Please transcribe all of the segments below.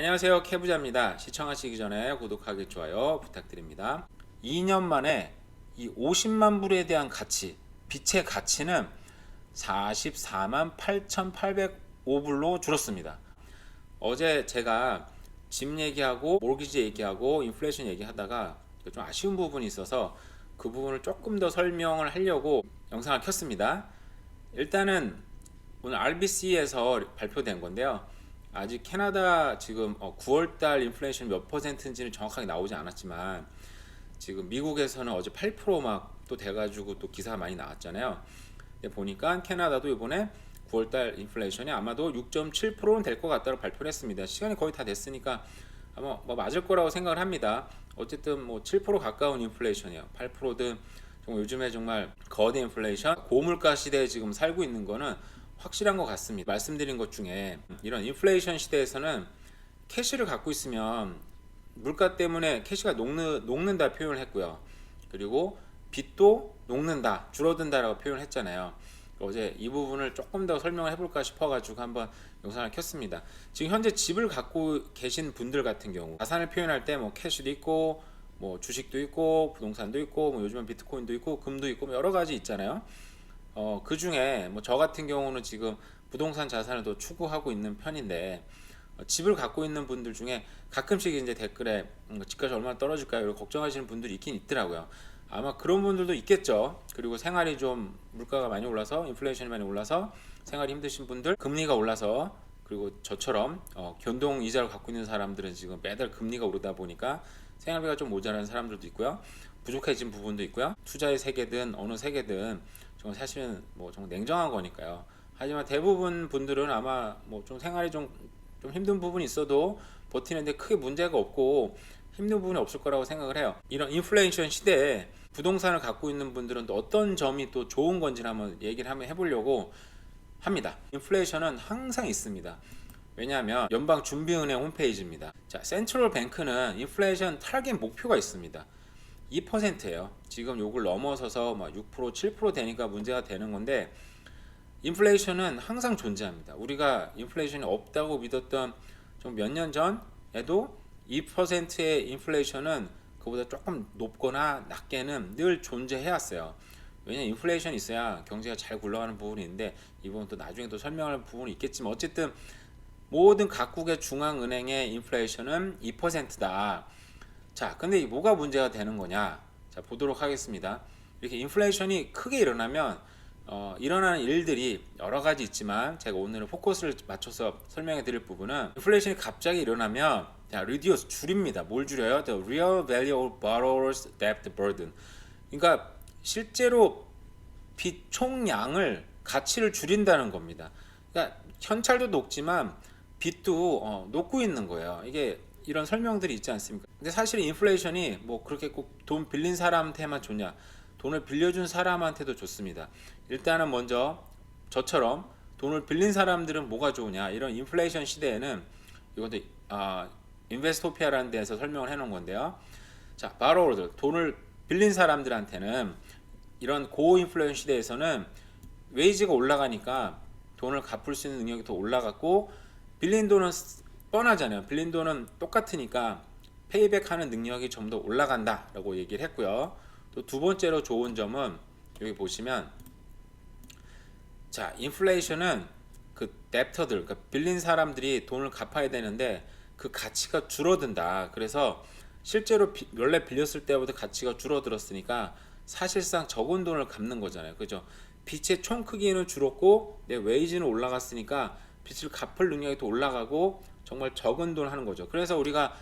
안녕하세요, 캐부자입니다. 시청하시기 전에 구독하기, 좋아요 부탁드립니다. 2년 만에 이 50만 불에 대한 가치, 빛의 가치는 44만 8,805불로 줄었습니다. 어제 제가 집 얘기하고 모기지 얘기하고 인플레이션 얘기하다가 좀 아쉬운 부분이 있어서 그 부분을 조금 더 설명을 하려고 영상을 켰습니다. 일단은 오늘 RBC에서 발표된 건데요. 아직 캐나다 지금 9월달 인플레이션 몇 퍼센트인지는 정확하게 나오지 않았지만 지금 미국에서는 어제 8% 막 또 돼가지고 또 기사가 많이 나왔잖아요. 근데 보니까 캐나다도 이번에 9월달 인플레이션이 아마도 6.7%는 될 것 같다고 발표를 했습니다. 시간이 거의 다 됐으니까 아마 뭐 맞을 거라고 생각을 합니다. 어쨌든 뭐 7% 가까운 인플레이션이에요. 8%든 정말 요즘에 정말 거대 인플레이션, 고물가 시대에 지금 살고 있는 거는 확실한 것 같습니다. 말씀드린 것 중에 이런 인플레이션 시대에서는 캐시를 갖고 있으면 물가 때문에 캐시가 녹는다 표현을 했고요. 그리고 빚도 녹는다, 줄어든다라고 표현을 했잖아요. 어제 이 부분을 조금 더 설명을 해볼까 싶어가지고 한번 영상을 켰습니다. 지금 현재 집을 갖고 계신 분들 같은 경우 자산을 표현할 때 뭐 캐시도 있고 뭐 주식도 있고 부동산도 있고 뭐 요즘은 비트코인도 있고 금도 있고 뭐 여러 가지 있잖아요. 그 중에 뭐 저 같은 경우는 지금 부동산 자산을 더 추구하고 있는 편인데 집을 갖고 있는 분들 중에 가끔씩 이제 댓글에 집값이 얼마나 떨어질까요? 이렇게 걱정하시는 분들이 있긴 있더라고요. 아마 그런 분들도 있겠죠. 그리고 생활이 좀 물가가 많이 올라서 인플레이션이 많이 올라서 생활이 힘드신 분들, 금리가 올라서 그리고 저처럼 변동 이자를 갖고 있는 사람들은 지금 매달 금리가 오르다 보니까 생활비가 좀 모자란 사람들도 있고요. 부족해진 부분도 있고요. 투자의 세계든 어느 세계든 정말 사실은 뭐 정말 냉정한 거니까요. 하지만 대부분 분들은 아마 뭐 좀 생활이 좀 힘든 부분이 있어도 버티는데 크게 문제가 없고 힘든 부분이 없을 거라고 생각을 해요. 이런 인플레이션 시대에 부동산을 갖고 있는 분들은 또 어떤 점이 또 좋은 건지 한번 얘기를 한번 해보려고 합니다. 인플레이션은 항상 있습니다. 왜냐하면 연방준비은행 홈페이지입니다. 자, 센트럴 뱅크는 인플레이션 타겟 목표가 있습니다. 2%예요. 지금 요걸 넘어서서 막 6%, 7% 되니까 문제가 되는 건데 인플레이션은 항상 존재합니다. 우리가 인플레이션이 없다고 믿었던 좀 몇 년 전에도 2%의 인플레이션은 그보다 조금 높거나 낮게는 늘 존재해 왔어요. 왜냐면 인플레이션이 있어야 경제가 잘 굴러가는 부분이 있는데 이 부분 또 나중에 또 설명할 부분이 있겠지만 어쨌든 모든 각국의 중앙은행의 인플레이션은 2%다. 자, 근데 뭐가 문제가 되는 거냐? 자, 보도록 하겠습니다. 이렇게 인플레이션이 크게 일어나면 일어나는 일들이 여러 가지 있지만 제가 오늘은 포커스를 맞춰서 설명해 드릴 부분은 인플레이션이 갑자기 일어나면 자, reduce 줄입니다. 뭘 줄여요? The real value of borrowers debt burden. 그러니까 실제로 빚 총량을 가치를 줄인다는 겁니다. 그러니까 현찰도 높지만 빚도 높고 있는 거예요. 이게 이런 설명들이 있지 않습니까? 근데 사실 인플레이션이 뭐 그렇게 꼭 돈 빌린 사람한테만 좋냐? 돈을 빌려준 사람한테도 좋습니다. 일단은 먼저 저처럼 돈을 빌린 사람들은 뭐가 좋으냐? 이런 인플레이션 시대에는 이것도 인베스토피아라는 데서 설명을 해놓은 건데요. 자, 바로워들 돈을 빌린 사람들한테는 이런 고인플레이션 시대에서는 웨이지가 올라가니까 돈을 갚을 수 있는 능력이 더 올라갔고 빌린 돈은 뻔하잖아요. 빌린 돈은 똑같으니까 페이백하는 능력이 좀 더 올라간다라고 얘기를 했고요. 또 두 번째로 좋은 점은 여기 보시면 자, 인플레이션은 그 뎁터들, 그러니까 빌린 사람들이 돈을 갚아야 되는데 그 가치가 줄어든다. 그래서 실제로 원래 빌렸을 때보다 가치가 줄어들었으니까 사실상 적은 돈을 갚는 거잖아요. 그죠? 빚의 총 크기는 줄었고 내 웨이지는 올라갔으니까 빚을 갚을 능력이 더 올라가고 정말 적은 돈 하는 거죠. 그래서 우리가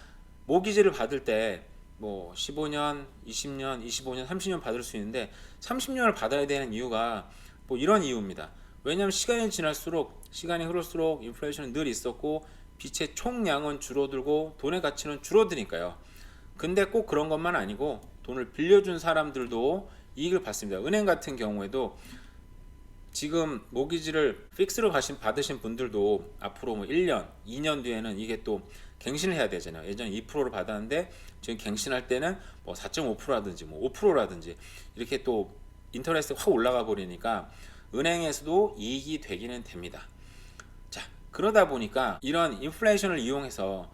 모기지를 받을 때 뭐 15년, 20년, 25년, 30년 받을 수 있는데 30년을 받아야 되는 이유가 뭐 이런 이유입니다. 왜냐하면 시간이 지날수록 시간이 흐를수록 인플레이션은 늘 있었고 빚의 총량은 줄어들고 돈의 가치는 줄어드니까요. 근데 꼭 그런 것만 아니고 돈을 빌려준 사람들도 이익을 받습니다. 은행 같은 경우에도 지금 모기지를 픽스로 받으신 분들도 앞으로 뭐 1년, 2년 뒤에는 이게 또 갱신을 해야 되잖아요. 예전에 2%를 받았는데 지금 갱신할 때는 뭐 4.5%라든지 뭐 5%라든지 이렇게 또 인터레스트가 확 올라가 버리니까 은행에서도 이익이 되기는 됩니다. 자, 그러다 보니까 이런 인플레이션을 이용해서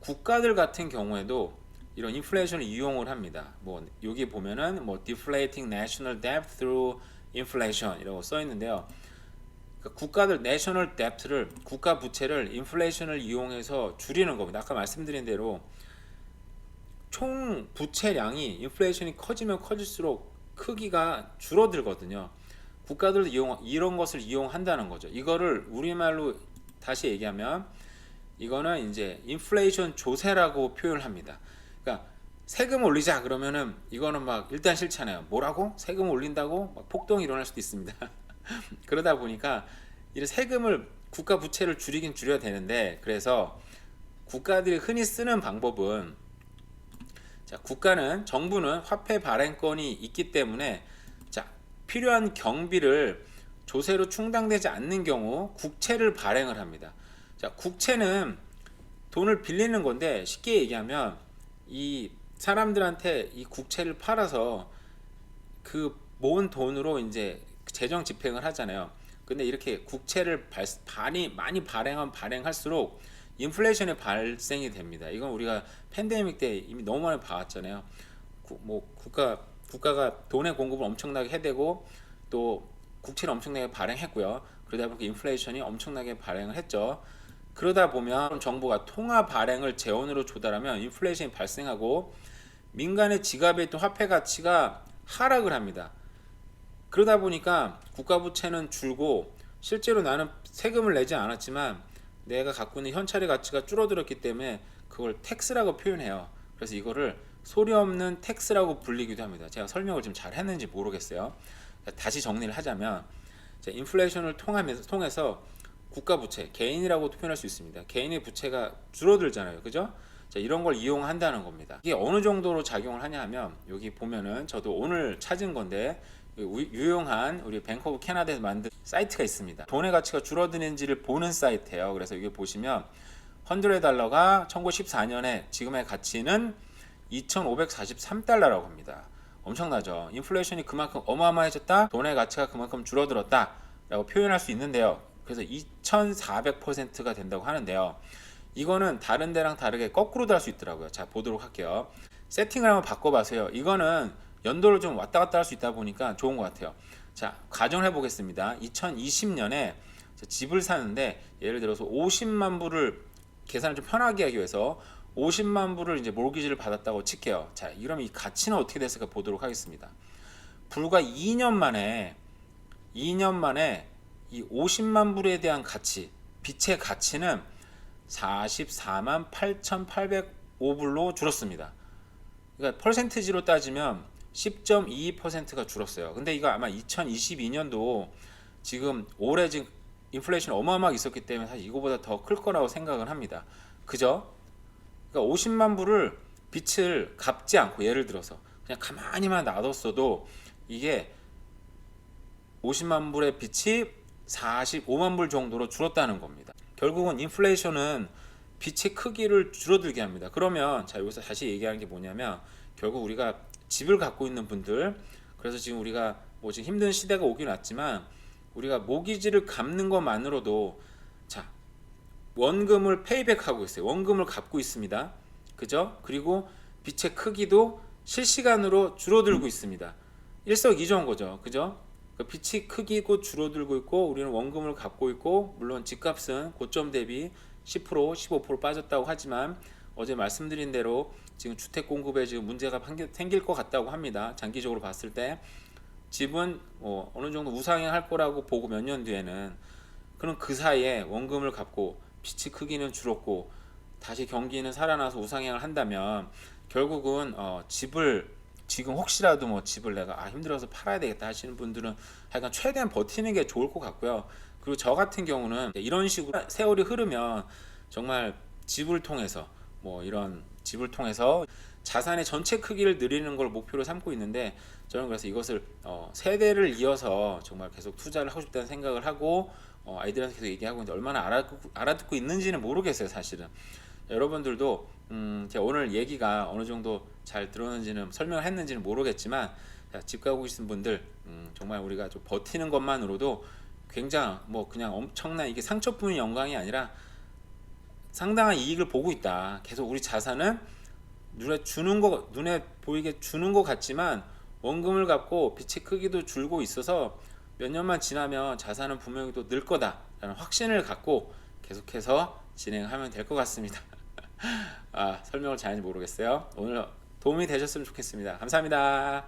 국가들 같은 경우에도 이런 인플레이션을 이용을 합니다. 뭐 여기 보면은 뭐 deflating national debt through inflation이라고 써 있는데요. 그러니까 국가들 내셔널 뎁트를 국가 부채를 인플레이션을 이용해서 줄이는 겁니다. 아까 말씀드린 대로 총 부채량이 인플레이션이 커지면 커질수록 크기가 줄어들거든요. 국가들도 이런 것을 이용한다는 거죠. 이거를 우리말로 다시 얘기하면 이거는 이제 인플레이션 조세라고 표현을 합니다. 그러니까 세금 올리자 그러면은 이거는 막 일단 싫잖아요. 뭐라고? 세금 올린다고? 막 폭동이 일어날 수도 있습니다. 그러다 보니까 이 세금을 국가 부채를 줄이긴 줄여야 되는데 그래서 국가들이 흔히 쓰는 방법은 자, 정부는 화폐 발행권이 있기 때문에 자, 필요한 경비를 조세로 충당되지 않는 경우 국채를 발행을 합니다. 자, 국채는 돈을 빌리는 건데 쉽게 얘기하면 이 사람들한테 이 국채를 팔아서 그 모은 돈으로 이제 재정 집행을 하잖아요. 근데 이렇게 국채를 많이 발행할수록 인플레이션이 발생이 됩니다. 이건 우리가 팬데믹 때 이미 너무 많이 봐왔잖아요. 국가가 돈의 공급을 엄청나게 해대고 또 국채를 엄청나게 발행했고요. 그러다 보니까 인플레이션이 엄청나게 발행을 했죠. 그러다 보면 정부가 통화 발행을 재원으로 조달하면 인플레이션이 발생하고 민간의 지갑에 있던 화폐 가치가 하락을 합니다. 그러다 보니까 국가 부채는 줄고 실제로 나는 세금을 내지 않았지만 내가 갖고 있는 현찰의 가치가 줄어들었기 때문에 그걸 텍스라고 표현해요. 그래서 이거를 소리 없는 텍스라고 불리기도 합니다. 제가 설명을 좀 잘 했는지 모르겠어요. 다시 정리를 하자면 인플레이션을 통해서 국가 부채, 개인이라고 표현할 수 있습니다. 개인의 부채가 줄어들잖아요. 그죠? 자, 이런 걸 이용한다는 겁니다. 이게 어느 정도로 작용을 하냐 하면 여기 보면은 저도 오늘 찾은 건데 유용한 우리 뱅크 오브 캐나다에서 만든 사이트가 있습니다. 돈의 가치가 줄어드는지를 보는 사이트예요. 그래서 여기 보시면 $100가 1914년에 지금의 가치는 2,543달러라고 합니다. 엄청나죠. 인플레이션이 그만큼 어마어마해졌다. 돈의 가치가 그만큼 줄어들었다 라고 표현할 수 있는데요. 그래서 2,400%가 된다고 하는데요. 이거는 다른 데랑 다르게 거꾸로도 할 수 있더라고요. 자, 보도록 할게요. 세팅을 한번 바꿔봐세요. 이거는 연도를 좀 왔다 갔다 할 수 있다 보니까 좋은 것 같아요. 자, 가정을 해보겠습니다. 2020년에 집을 사는데 예를 들어서 50만 불을 계산을 좀 편하게 하기 위해서 50만 불을 이제 몰기지를 받았다고 칠게요. 자, 이러면 이 가치는 어떻게 됐을까 보도록 하겠습니다. 불과 2년 만에 이 50만 불에 대한 가치, 빚의 가치는 44만 8,805불로 줄었습니다. 그러니까 퍼센티지로 따지면 10.22%가 줄었어요. 근데 이거 아마 2022년도 지금 올해 지금 인플레이션 어마어마하게 있었기 때문에 사실 이거보다 더 클 거라고 생각을 합니다. 그죠? 그러니까 50만 불을 빚을 갚지 않고 예를 들어서 그냥 가만히만 놔뒀어도 이게 50만 불의 빚이 45만 불 정도로 줄었다는 겁니다. 결국은 인플레이션은 빚의 크기를 줄어들게 합니다. 그러면 자, 여기서 다시 얘기하는 게 뭐냐면 결국 우리가 집을 갖고 있는 분들, 그래서 지금 우리가 뭐 지금 힘든 시대가 오긴 왔지만 우리가 모기지를 갚는 것만으로도 자, 원금을 페이백하고 있어요. 원금을 갚고 있습니다. 그죠? 그리고 빚의 크기도 실시간으로 줄어들고 있습니다. 일석이조인 거죠. 그죠? 그 빚이 크기고 줄어들고 있고 우리는 원금을 갚고 있고 물론 집값은 고점 대비 10%, 15% 빠졌다고 하지만 어제 말씀드린 대로 지금 주택 공급에 지금 문제가 생길 것 같다고 합니다. 장기적으로 봤을 때 집은 어느 정도 우상향할 거라고 보고 몇 년 뒤에는 그럼 그 사이에 원금을 갚고 빚의 크기는 줄었고 다시 경기는 살아나서 우상향을 한다면 결국은 집을 지금 혹시라도 뭐 집을 내가 힘들어서 팔아야 되겠다 하시는 분들은 하여간 최대한 버티는 게 좋을 것 같고요. 그리고 저 같은 경우는 이런 식으로 세월이 흐르면 정말 집을 통해서 이런 집을 통해서 자산의 전체 크기를 늘리는 걸 목표로 삼고 있는데 저는 그래서 이것을 세대를 이어서 정말 계속 투자를 하고 싶다는 생각을 하고 아이들한테 계속 얘기하고 있는데 얼마나 알아듣고 있는지는 모르겠어요. 사실은 여러분들도 제가 오늘 얘기가 어느 정도 잘 들었는지는 설명을 했는지는 모르겠지만 집 가고 계신 분들 정말 우리가 좀 버티는 것만으로도 굉장히 그냥 엄청난 이게 상처뿐인 영광이 아니라 상당한 이익을 보고 있다. 계속 우리 자산은 눈에 보이게 주는 것 같지만 원금을 갚고 빚의 크기도 줄고 있어서 몇 년만 지나면 자산은 분명히 또 늘 거다라는 확신을 갖고 계속해서 진행하면 될 것 같습니다. 설명을 잘했는지 모르겠어요. 오늘 도움이 되셨으면 좋겠습니다. 감사합니다.